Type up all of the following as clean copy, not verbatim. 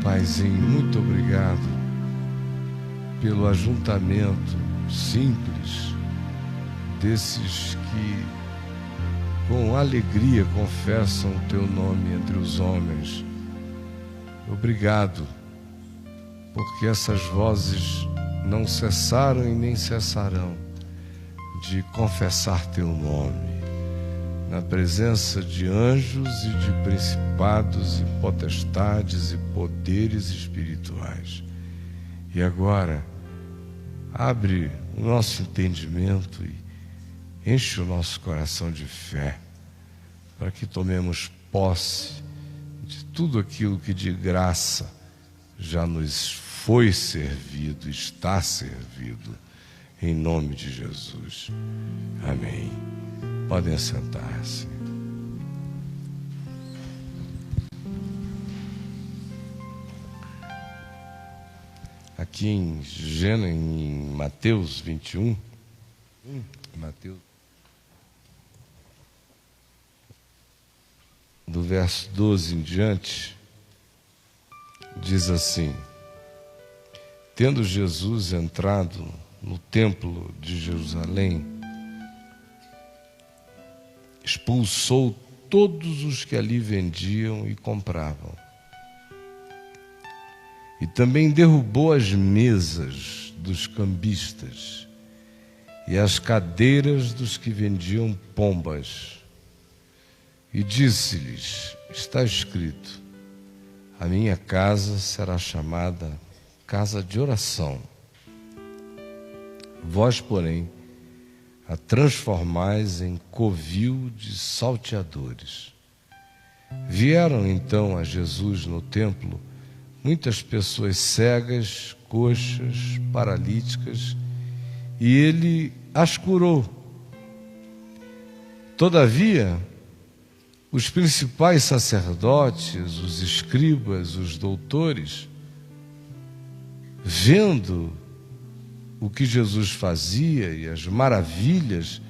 Paizinho, muito obrigado pelo ajuntamento simples desses que com alegria confessam o teu nome entre os homens. Obrigado, porque essas vozes não cessaram e nem cessarão de confessar teu nome na presença de anjos e de principados e potestades e poderes espirituais. E agora, abre o nosso entendimento e enche o nosso coração de fé, para que tomemos posse de tudo aquilo que de graça já nos foi servido, está servido, em nome de Jesus. Amém. Podem sentar-se. Aqui em Mateus 21, do verso 12 em diante, diz assim: tendo Jesus entrado no templo de Jerusalém, expulsou todos os que ali vendiam e compravam. E também derrubou as mesas dos cambistas e as cadeiras dos que vendiam pombas. E disse-lhes: está escrito, a minha casa será chamada casa de oração. Vós, porém, a transformais em covil de salteadores. Vieram então a Jesus no templo muitas pessoas cegas, coxas, paralíticas, e ele as curou. Todavia, os principais sacerdotes, os escribas, os doutores, vendo o que Jesus fazia e as maravilhas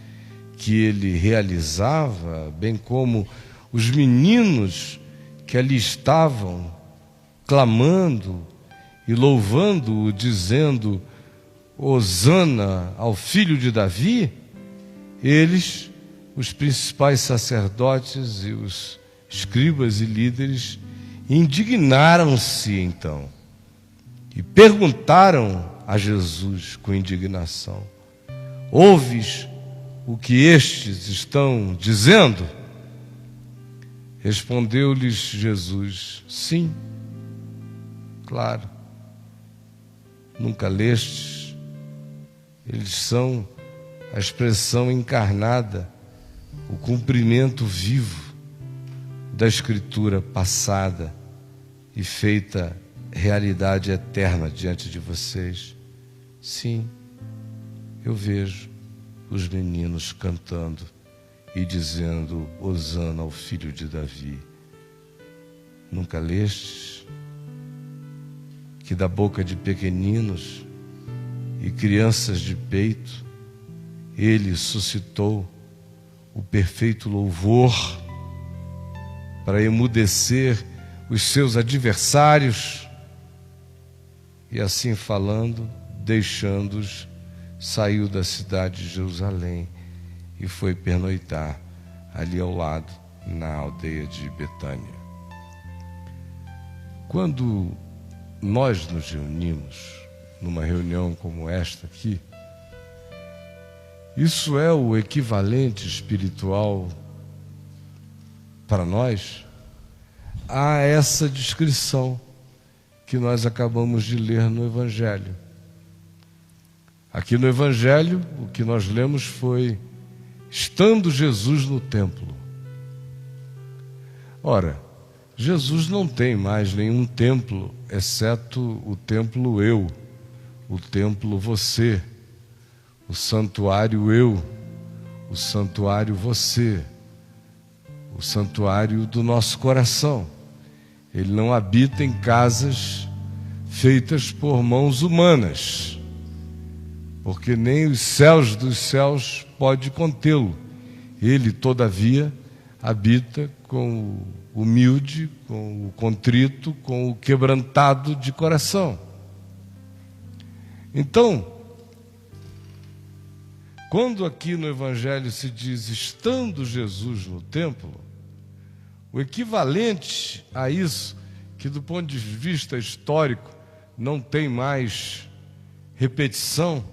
que ele realizava, bem como os meninos que ali estavam clamando e louvando-o, dizendo: Hosana ao filho de Davi, eles, os principais sacerdotes e os escribas e líderes, indignaram-se então e perguntaram a Jesus com indignação: ouves o que estes estão dizendo? Respondeu-lhes Jesus: sim, claro. Nunca lestes? Eles são a expressão encarnada, o cumprimento vivo da Escritura passada e feita realidade eterna diante de vocês. Sim, eu vejo os meninos cantando e dizendo: Hosana ao filho de Davi. Nunca lestes que da boca de pequeninos e crianças de peito ele suscitou o perfeito louvor para emudecer os seus adversários? E assim falando, deixando-os, saiu da cidade de Jerusalém e foi pernoitar ali ao lado, na aldeia de Betânia. Quando nós nos reunimos numa reunião como esta aqui, isso é o equivalente espiritual para nós a essa descrição que nós acabamos de ler no Evangelho. Aqui no Evangelho, o que nós lemos foi: estando Jesus no templo. Ora, Jesus não tem mais nenhum templo, exceto o templo eu, o templo você, o santuário eu, o santuário você, o santuário do nosso coração. Ele não habita em casas feitas por mãos humanas, porque nem os céus dos céus pode contê-lo. Ele, todavia, habita com o humilde, com o contrito, com o quebrantado de coração. Então, quando aqui no Evangelho se diz estando Jesus no templo, o equivalente a isso, que do ponto de vista histórico não tem mais repetição,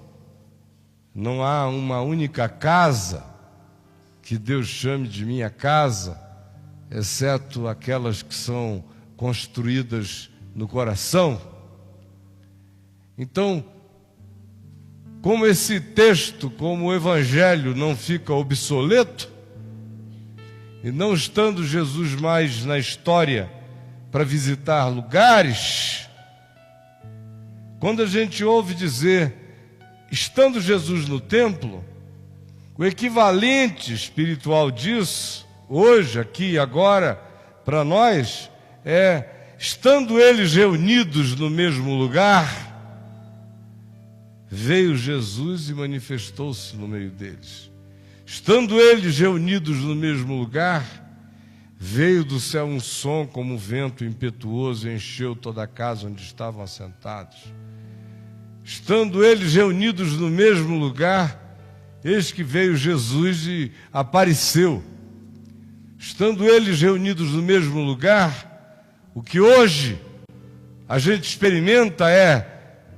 não há uma única casa que Deus chame de minha casa, exceto aquelas que são construídas no coração. Então, como esse texto, como o Evangelho não fica obsoleto, e não estando Jesus mais na história para visitar lugares, quando a gente ouve dizer, estando Jesus no templo, o equivalente espiritual disso, hoje, aqui e agora, para nós, é, estando eles reunidos no mesmo lugar, veio Jesus e manifestou-se no meio deles. Estando eles reunidos no mesmo lugar, veio do céu um som como um vento impetuoso e encheu toda a casa onde estavam assentados. Estando eles reunidos no mesmo lugar, eis que veio Jesus e apareceu. Estando eles reunidos no mesmo lugar, o que hoje a gente experimenta é,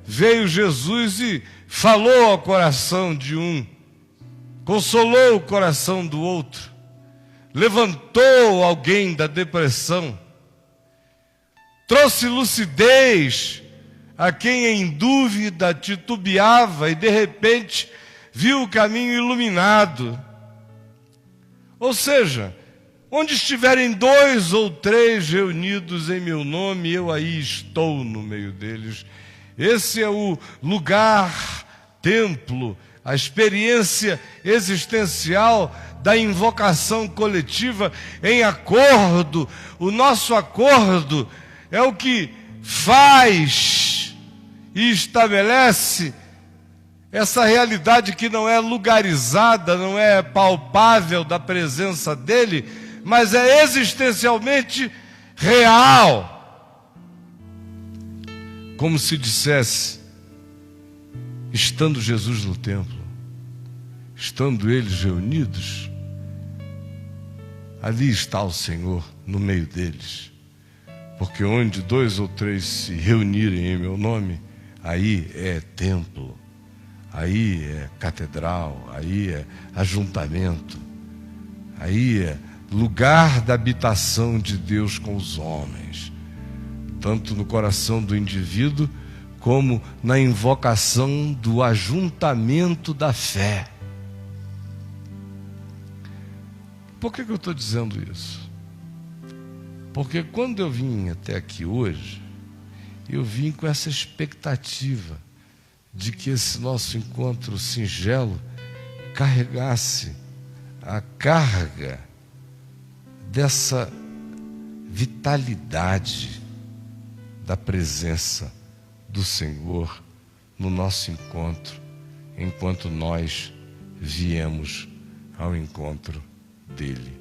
veio Jesus e falou ao coração de um, consolou o coração do outro, levantou alguém da depressão, trouxe lucidez a quem em dúvida titubeava e de repente viu o caminho iluminado. Ou seja, onde estiverem 2 ou 3 reunidos em meu nome, eu aí estou no meio deles. Esse é o lugar, templo, a experiência existencial da invocação coletiva em acordo. O nosso acordo é o que faz e estabelece essa realidade que não é lugarizada, não é palpável da presença dele, mas é existencialmente real. Como se dissesse, estando Jesus no templo, estando eles reunidos, ali está o Senhor no meio deles. Porque onde 2 ou 3 se reunirem em meu nome, aí é templo, aí é catedral, aí é ajuntamento, aí é lugar da habitação de Deus com os homens, tanto no coração do indivíduo, como na invocação do ajuntamento da fé. Por que eu estou dizendo isso? Porque quando eu vim até aqui hoje, eu vim com essa expectativa de que esse nosso encontro singelo carregasse a carga dessa vitalidade da presença do Senhor no nosso encontro, enquanto nós viemos ao encontro dele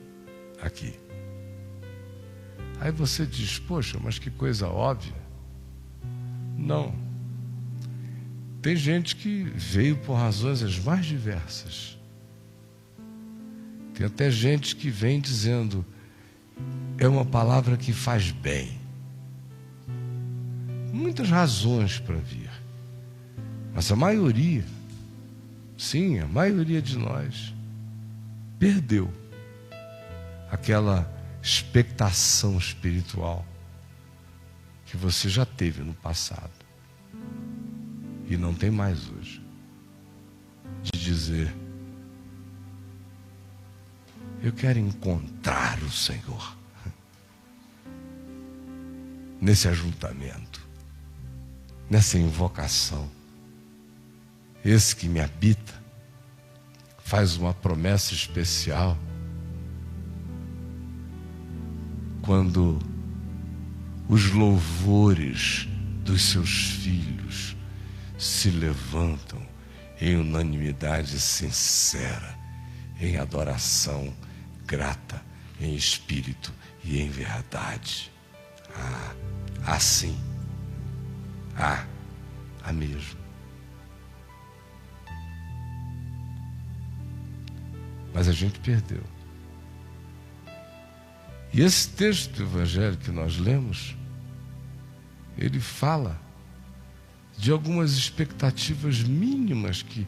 aqui. Aí você diz, poxa, mas que coisa óbvia. Não. Tem gente que veio por razões as mais diversas. Tem até gente que vem dizendo, é uma palavra que faz bem. Muitas razões para vir. Mas a maioria, sim, a maioria de nós, perdeu aquela expectação espiritual que você já teve no passado e não tem mais hoje, de dizer, eu quero encontrar o Senhor nesse ajuntamento, nessa invocação. Esse que me habita faz uma promessa especial quando os louvores dos seus filhos se levantam em unanimidade sincera, em adoração grata, em espírito e em verdade. Há sim. Há mesmo. Mas a gente perdeu. E esse texto do Evangelho que nós lemos, ele fala de algumas expectativas mínimas que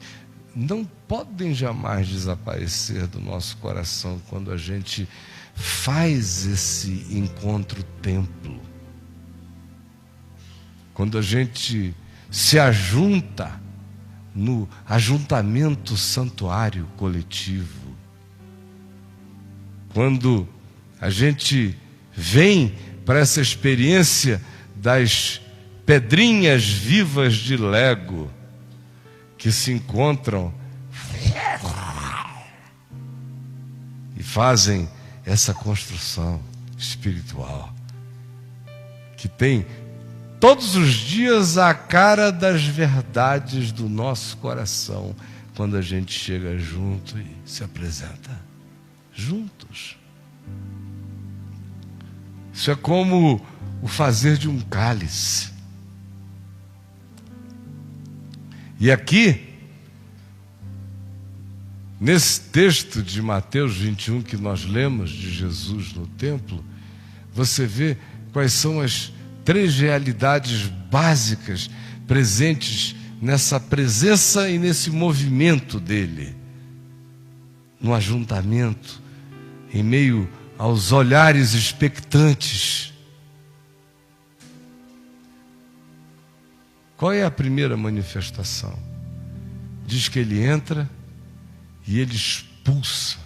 não podem jamais desaparecer do nosso coração quando a gente faz esse encontro-templo. Quando a gente se ajunta no ajuntamento santuário coletivo. Quando a gente vem para essa experiência das pedrinhas vivas de Lego que se encontram e fazem essa construção espiritual que tem todos os dias a cara das verdades do nosso coração quando a gente chega junto e se apresenta juntos. Isso é como o fazer de um cálice. E aqui, nesse texto de Mateus 21 que nós lemos de Jesus no templo, você vê quais são as 3 realidades básicas presentes nessa presença e nesse movimento dele, no ajuntamento, em meio aos olhares expectantes. Qual é a primeira manifestação? Diz que ele entra e ele expulsa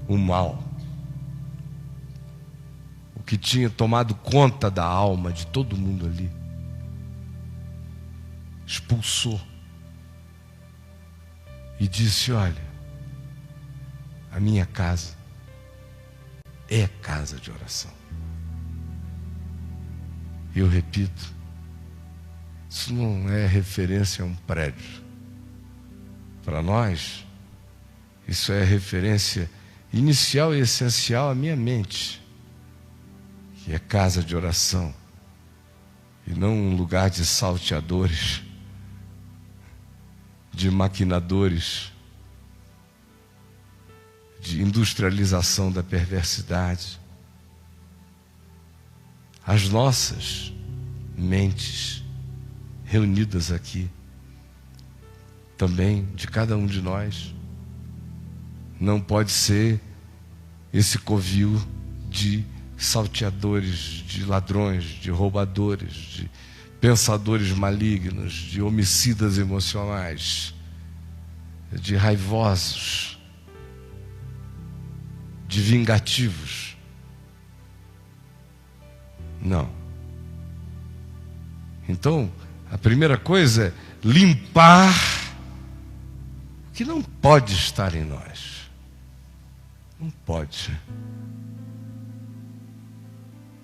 o mal, o que tinha tomado conta da alma de todo mundo ali. Expulsou e disse: olha, a minha casa é casa de oração. Eu repito, isso não é referência a um prédio. Para nós, isso é referência inicial e essencial à minha mente, que é casa de oração, e não um lugar de salteadores, de maquinadores, de industrialização da perversidade. As nossas mentes reunidas aqui, também de cada um de nós, não pode ser esse covil de salteadores, de ladrões, de roubadores, de pensadores malignos, de homicidas emocionais, de raivosos, de vingativos. Não. Então, a primeira coisa é limpar o que não pode estar em nós. Não pode.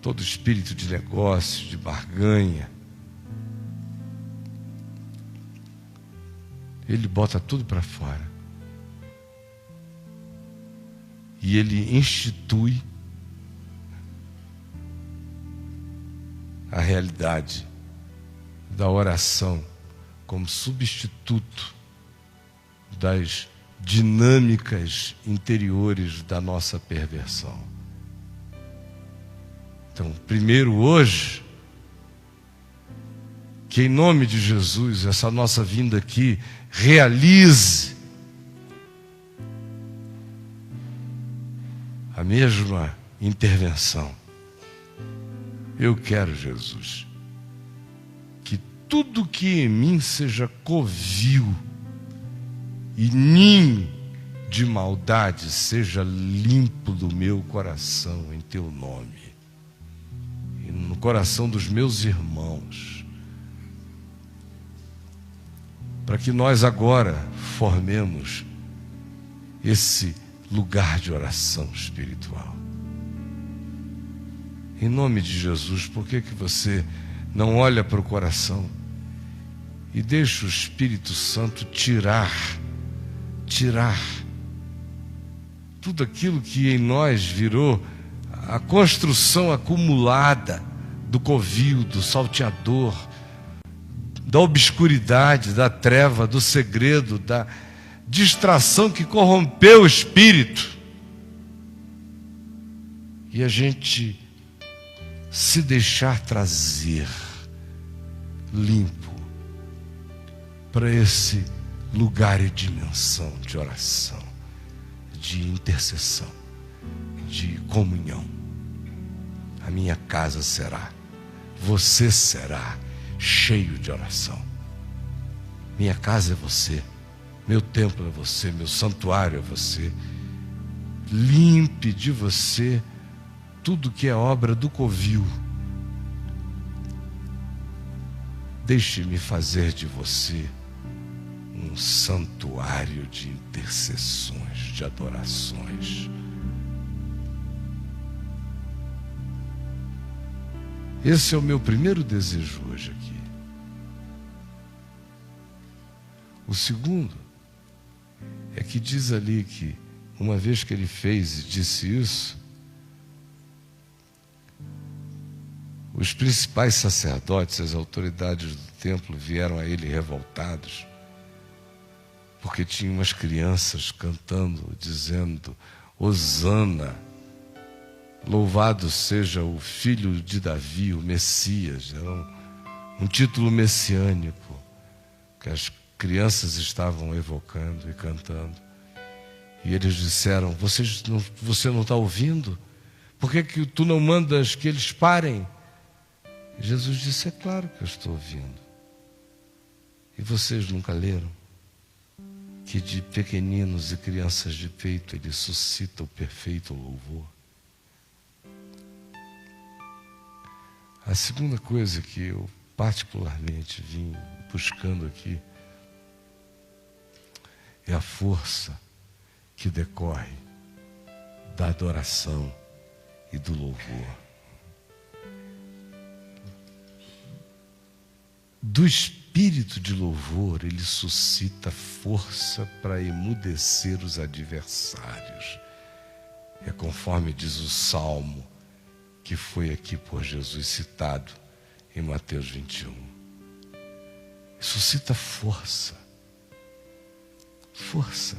Todo espírito de negócio, de barganha, ele bota tudo para fora. E ele institui a realidade da oração como substituto das dinâmicas interiores da nossa perversão. Então, primeiro hoje, que em nome de Jesus, essa nossa vinda aqui realize a mesma intervenção. Eu quero, Jesus, que tudo que em mim seja covil e ninho de maldade seja limpo do meu coração em teu nome e no coração dos meus irmãos, para que nós agora formemos esse lugar de oração espiritual. Em nome de Jesus, por que você não olha para o coração e deixa o Espírito Santo tirar tudo aquilo que em nós virou a construção acumulada do covil, do salteador, da obscuridade, da treva, do segredo, da distração que corrompeu o espírito. E a gente se deixar trazer limpo para esse lugar e dimensão de oração, de intercessão, de comunhão. A minha casa será, você será cheio de oração. Minha casa é você, meu templo é você, meu santuário é você. Limpe de você tudo que é obra do covil. Deixe-me fazer de você um santuário de intercessões, de adorações. Esse é o meu primeiro desejo hoje aqui. O segundo é que diz ali que, uma vez que ele fez e disse isso, os principais sacerdotes, as autoridades do templo vieram a ele revoltados, porque tinha umas crianças cantando, dizendo: Hosana, louvado seja o filho de Davi, o Messias. Era um título messiânico que as crianças estavam evocando e cantando. E eles disseram: você não está ouvindo? Por que tu não mandas que eles parem? E Jesus disse: é claro que eu estou ouvindo. E vocês nunca leram que de pequeninos e crianças de peito ele suscita o perfeito louvor? A segunda coisa que eu particularmente vim buscando aqui é a força que decorre da adoração e do louvor. Do espírito de louvor, ele suscita força para emudecer os adversários. É conforme diz o Salmo que foi aqui por Jesus citado em Mateus 21. Suscita força. Força.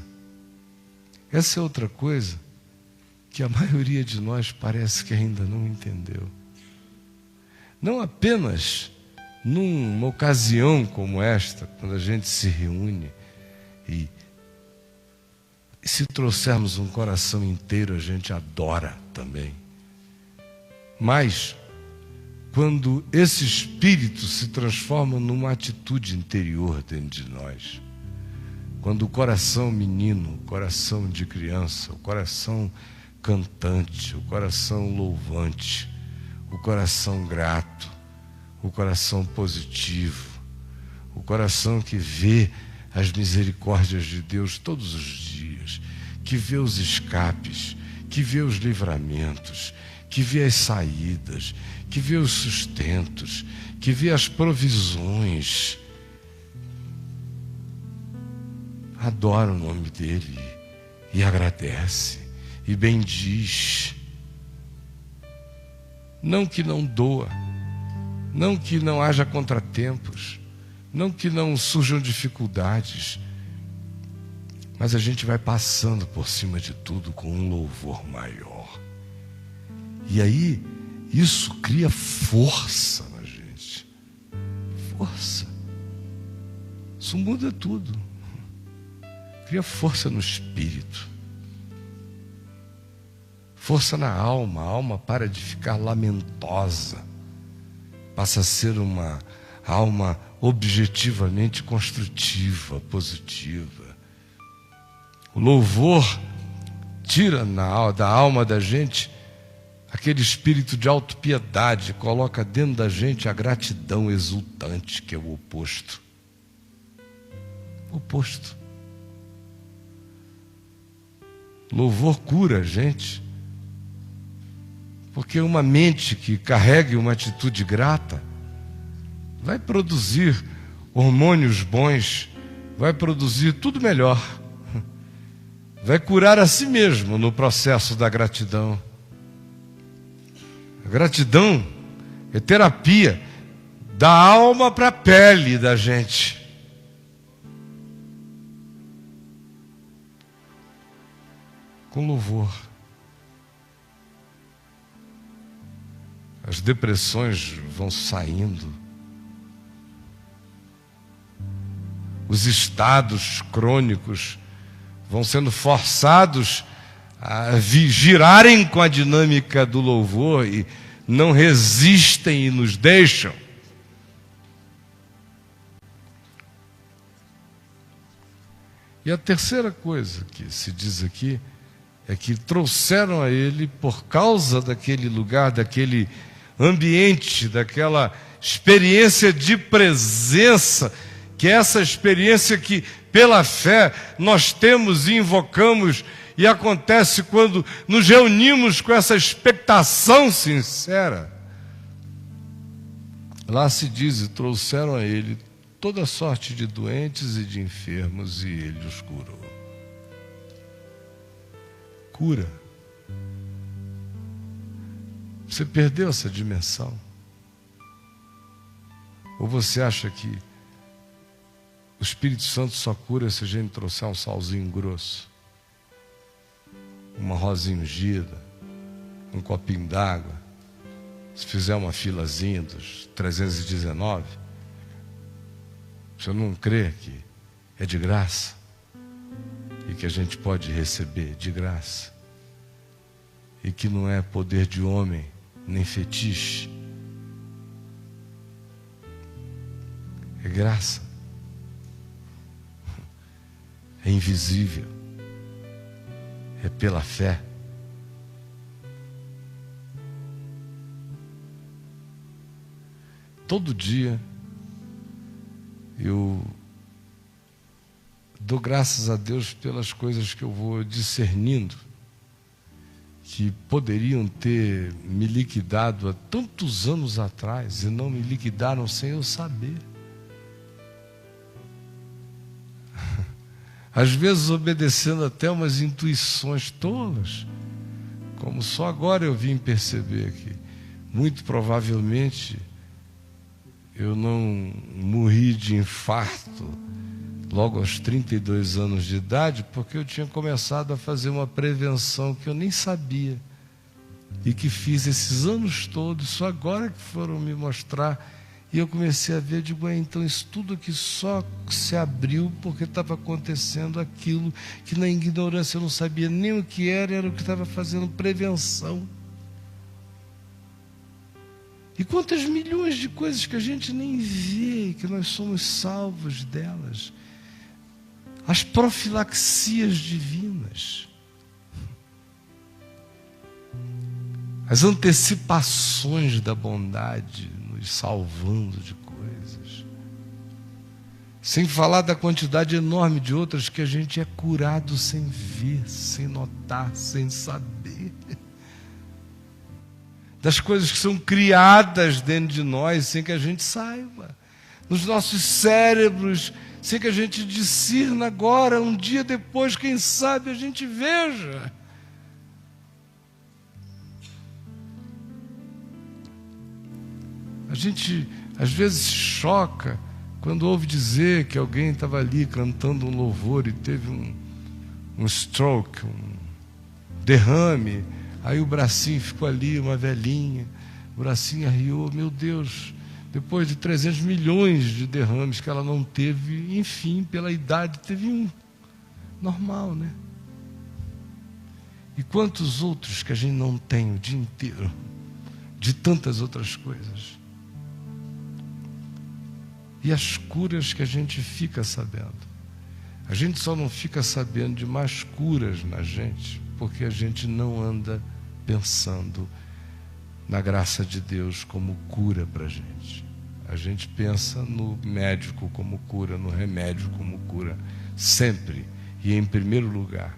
Essa é outra coisa que a maioria de nós parece que ainda não entendeu. Não apenas numa ocasião como esta, quando a gente se reúne e se trouxermos um coração inteiro, a gente adora também. Mas quando esse espírito se transforma numa atitude interior dentro de nós, quando o coração menino, o coração de criança, o coração cantante, o coração louvante, o coração grato, o coração positivo, o coração que vê as misericórdias de Deus todos os dias, que vê os escapes, que vê os livramentos, que vê as saídas, que vê os sustentos, que vê as provisões, adora o nome dele e agradece e bendiz. Não que não doa, não que não haja contratempos, não que não surjam dificuldades, mas a gente vai passando por cima de tudo com um louvor maior. E aí, isso cria força na gente. Força. Isso muda tudo. Cria força no espírito. Força na alma. A alma para de ficar lamentosa. Passa a ser uma alma objetivamente construtiva, positiva. O louvor tira da alma da gente aquele espírito de autopiedade, coloca dentro da gente a gratidão exultante, que é o oposto. O oposto. Louvor cura a gente, porque uma mente que carregue uma atitude grata vai produzir hormônios bons, vai produzir tudo melhor. vai curar a si mesmo no processo da gratidão. A gratidão é terapia da alma para a pele da gente. Com louvor. As depressões vão saindo. Os estados crônicos vão sendo forçados a girarem com a dinâmica do louvor e não resistem e nos deixam. E a terceira coisa que se diz aqui é que trouxeram a ele, por causa daquele lugar, daquele ambiente, daquela experiência de presença, que é essa experiência que, pela fé, nós temos e invocamos, e acontece quando nos reunimos com essa expectação sincera. Lá se diz, e trouxeram a ele toda sorte de doentes e de enfermos, e ele os curou. Cura. Você perdeu essa dimensão? Ou você acha que o Espírito Santo só cura se a gente trouxer um salzinho grosso, uma rosinha ungida, um copinho d'água, se fizer uma filazinha dos 319? Você não crê que é de graça e que a gente pode receber de graça e que não é poder de homem nem fetiche? É graça. É invisível. É pela fé. Todo dia eu dou graças a Deus pelas coisas que eu vou discernindo, que poderiam ter me liquidado há tantos anos atrás e não me liquidaram sem eu saber. Às vezes obedecendo até umas intuições tolas, como só agora eu vim perceber que, muito provavelmente, eu não morri de infarto logo aos 32 anos de idade, porque eu tinha começado a fazer uma prevenção que eu nem sabia e que fiz esses anos todos, só agora que foram me mostrar. E eu comecei a ver, digo, então isso tudo aqui só se abriu porque estava acontecendo aquilo que na ignorância eu não sabia nem o que era o que estava fazendo prevenção. E quantas milhões de coisas que a gente nem vê, que nós somos salvos delas. As profilaxias divinas. As antecipações da bondade nos salvando de coisas. Sem falar da quantidade enorme de outras que a gente é curado sem ver, sem notar, sem saber. Das coisas que são criadas dentro de nós sem que a gente saiba. Nos nossos cérebros, sem que a gente discirna agora, um dia depois, quem sabe a gente veja. A gente às vezes se choca quando ouve dizer que alguém estava ali cantando um louvor e teve um stroke, um derrame. Aí o bracinho ficou ali, uma velhinha, o bracinho arriou. Meu Deus, depois de 300 milhões de derrames que ela não teve, enfim, pela idade, teve um. Normal, né? E quantos outros que a gente não tem o dia inteiro, de tantas outras coisas. E as curas que a gente fica sabendo. A gente só não fica sabendo de mais curas na gente, porque a gente não anda pensando na graça de Deus como cura para a gente. A gente pensa no médico como cura, no remédio como cura, sempre e em primeiro lugar.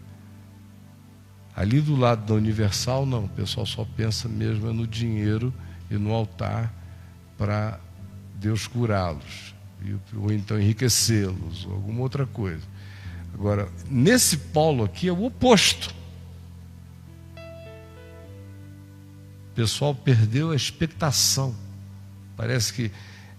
Ali do lado da Universal, não, o pessoal só pensa mesmo no dinheiro e no altar para Deus curá-los, ou então enriquecê-los, ou alguma outra coisa. Agora, nesse polo aqui é o oposto. O pessoal perdeu a expectação. Parece que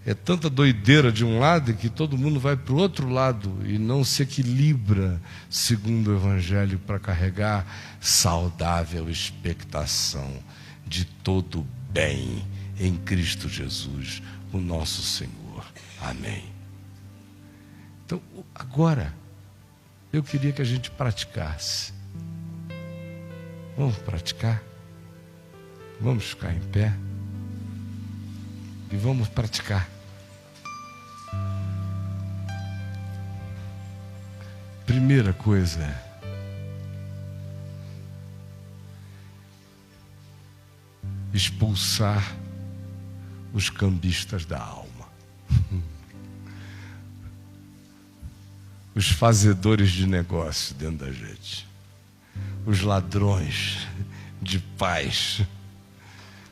é tanta doideira de um lado que todo mundo vai para o outro lado e não se equilibra segundo o Evangelho para carregar saudável expectação de todo bem em Cristo Jesus, o nosso Senhor. Amém. Então, agora, eu queria que a gente praticasse. Vamos praticar? Vamos ficar em pé e vamos praticar. Primeira coisa é expulsar os cambistas da alma, os fazedores de negócio dentro da gente, os ladrões de paz,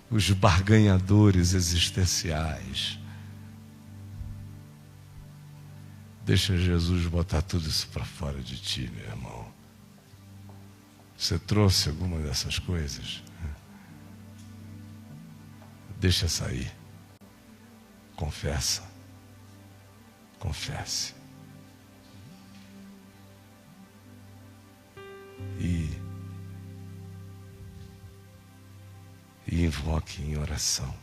os barganhadores existenciais. Deixa Jesus botar tudo isso para fora de ti, meu irmão. Você trouxe alguma dessas coisas? Deixa sair. Confessa. Confesse. E invoque em oração.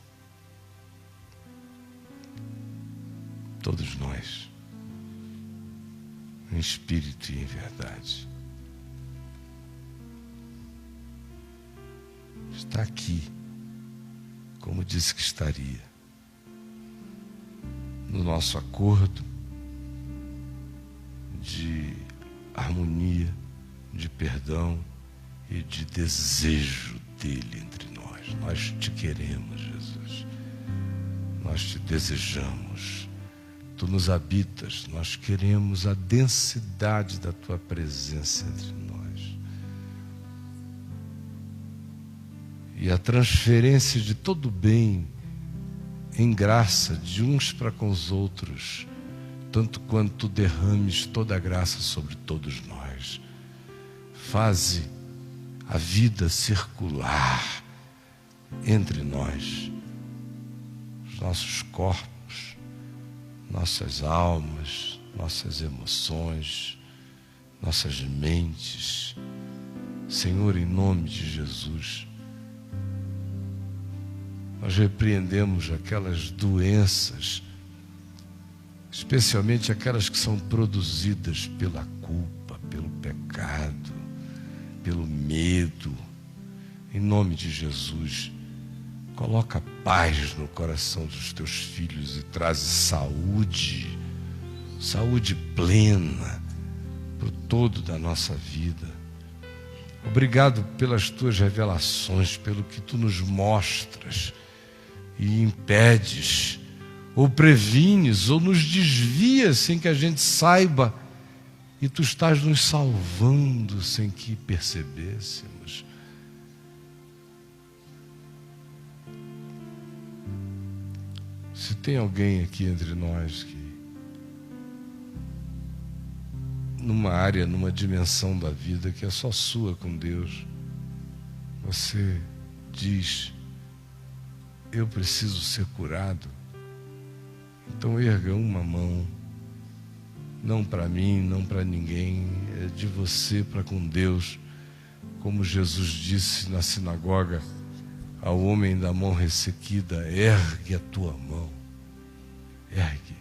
Todos nós, em espírito e em verdade. Está aqui, como disse que estaria, no nosso acordo de harmonia, de perdão e de desejo dele entre nós. Nós te queremos, Jesus. Nós te desejamos. Tu nos habitas. Nós queremos a densidade da tua presença entre nós. E a transferência de todo o bem em graça de uns para com os outros, tanto quanto tu derrames toda a graça sobre todos nós. Faze a vida circular entre nós, os nossos corpos, nossas almas, nossas emoções, nossas mentes. Senhor, em nome de Jesus, nós repreendemos aquelas doenças, especialmente aquelas que são produzidas pela culpa, pelo pecado, pelo medo. Em nome de Jesus, coloca paz no coração dos teus filhos e traz saúde, saúde plena para o todo da nossa vida. Obrigado pelas tuas revelações, pelo que tu nos mostras e impedes, ou prevines, ou nos desvias sem que a gente saiba, e tu estás nos salvando sem que percebêssemos. Se tem alguém aqui entre nós que, numa área, numa dimensão da vida que é só sua com Deus, você diz: eu preciso ser curado, então erga uma mão, não para mim, não para ninguém, é de você para com Deus, como Jesus disse na sinagoga ao homem da mão ressequida: ergue a tua mão, ergue,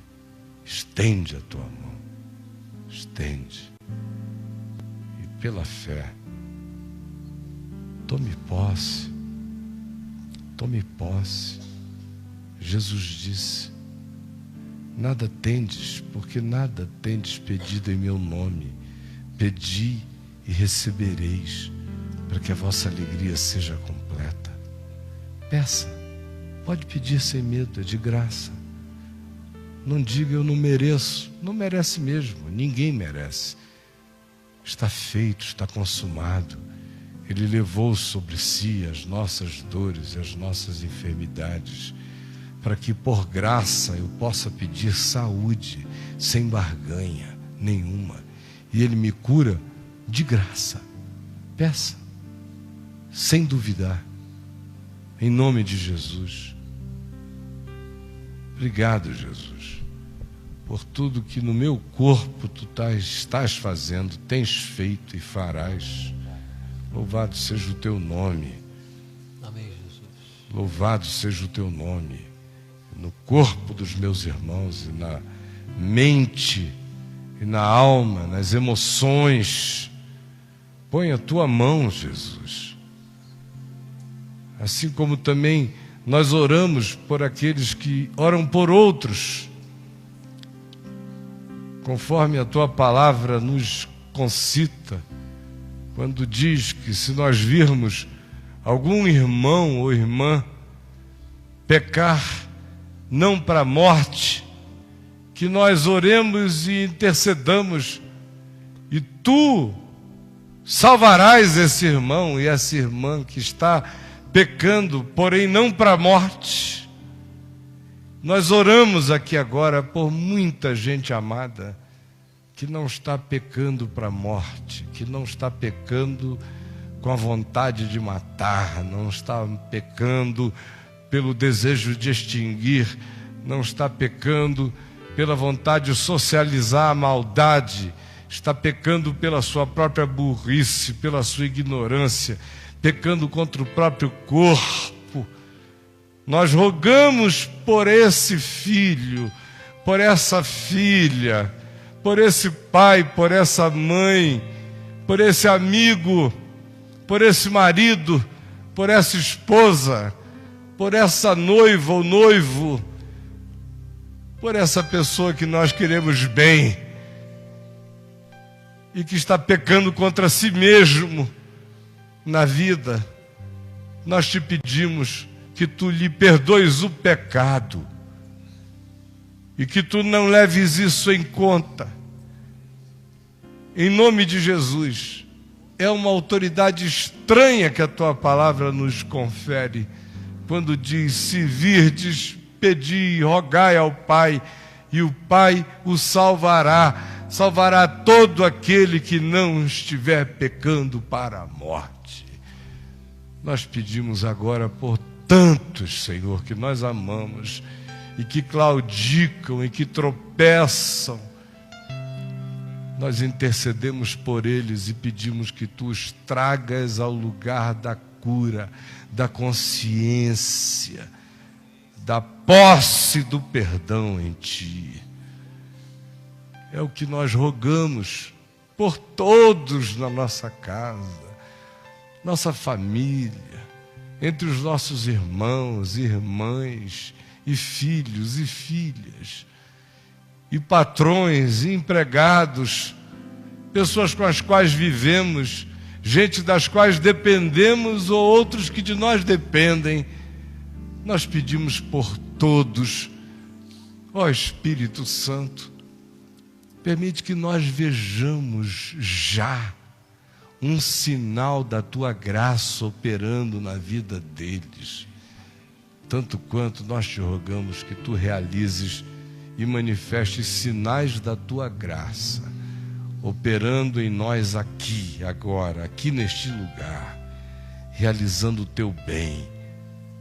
estende a tua mão, estende, e pela fé, tome posse. Tome posse. Jesus disse: nada tendes, porque nada tendes pedido em meu nome. Pedi e recebereis, para que a vossa alegria seja completa. Peça, pode pedir sem medo, é de graça. Não diga eu não mereço. Não merece mesmo, ninguém merece. Está feito, está consumado. Ele levou sobre si as nossas dores e as nossas enfermidades, para que por graça eu possa pedir saúde, sem barganha nenhuma, e Ele me cura de graça. Peça, sem duvidar, em nome de Jesus. Obrigado, Jesus, por tudo que no meu corpo Tu estás fazendo, tens feito e farás. Louvado seja o Teu nome. Amém, Jesus. Louvado seja o Teu nome. No corpo dos meus irmãos e na mente e na alma, nas emoções. Põe a Tua mão, Jesus. Assim como também nós oramos por aqueles que oram por outros, conforme a Tua palavra nos concita, quando diz que se nós virmos algum irmão ou irmã pecar, não para a morte, que nós oremos e intercedamos, e Tu salvarás esse irmão e essa irmã que está pecando, porém não para a morte. Nós oramos aqui agora por muita gente amada que não está pecando para a morte, que não está pecando com a vontade de matar, não está pecando pelo desejo de extinguir, não está pecando pela vontade de socializar a maldade, está pecando pela sua própria burrice, pela sua ignorância, pecando contra o próprio corpo. Nós rogamos por esse filho, por essa filha, por esse pai, por essa mãe, por esse amigo, por esse marido, por essa esposa, por essa noiva ou noivo, por essa pessoa que nós queremos bem e que está pecando contra si mesmo na vida. Nós te pedimos que Tu lhe perdoes o pecado e que Tu não leves isso em conta. Em nome de Jesus. É uma autoridade estranha que a Tua palavra nos confere, quando diz: se virdes, pedi, rogai ao Pai, e o Pai o salvará. Salvará todo aquele que não estiver pecando para a morte. Nós pedimos agora por tantos, Senhor, que nós amamos e que claudicam e que tropeçam. Nós intercedemos por eles e pedimos que Tu os tragas ao lugar da cura, da consciência, da posse do perdão em Ti. É o que nós rogamos por todos na nossa casa, nossa família, entre os nossos irmãos, irmãs, e filhos e filhas, e patrões, e empregados, pessoas com as quais vivemos, gente das quais dependemos ou outros que de nós dependem. Nós pedimos por todos. Ó Espírito Santo, permite que nós vejamos já um sinal da Tua graça operando na vida deles, tanto quanto nós te rogamos que Tu realizes e manifestes sinais da Tua graça, operando em nós aqui, agora, aqui neste lugar, realizando o Teu bem,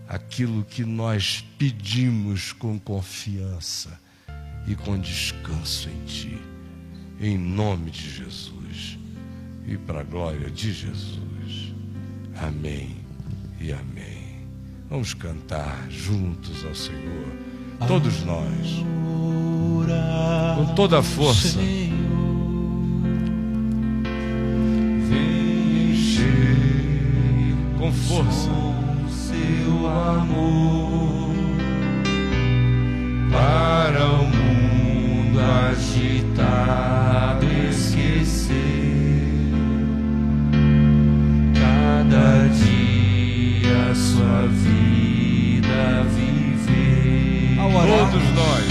aquilo que nós pedimos com confiança e com descanso em Ti, em nome de Jesus e para a glória de Jesus. Amém e amém. Vamos cantar juntos ao Senhor, todos nós, com toda a força. Vem encher Com força. com Seu amor para o mundo agitado esquecer cada dia sua vida viver. Todos nós.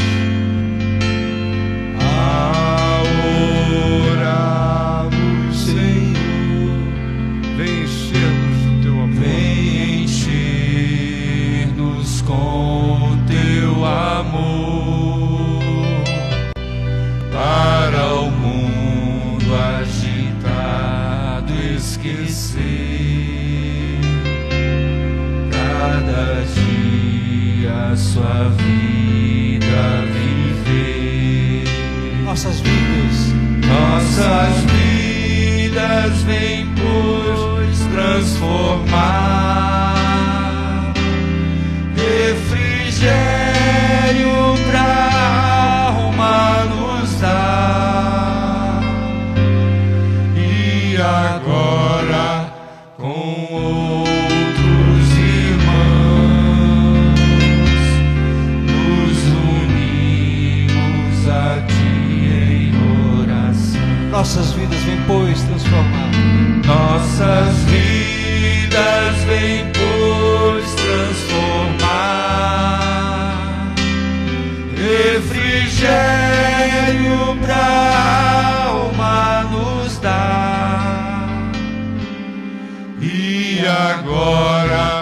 Oramos, Senhor, Vem encher-nos do Teu amor. vem encher-nos Nossas vidas vem, pois, transformar. Nossas vidas vem, pois, transformar. Refrigério pra alma nos dá. E agora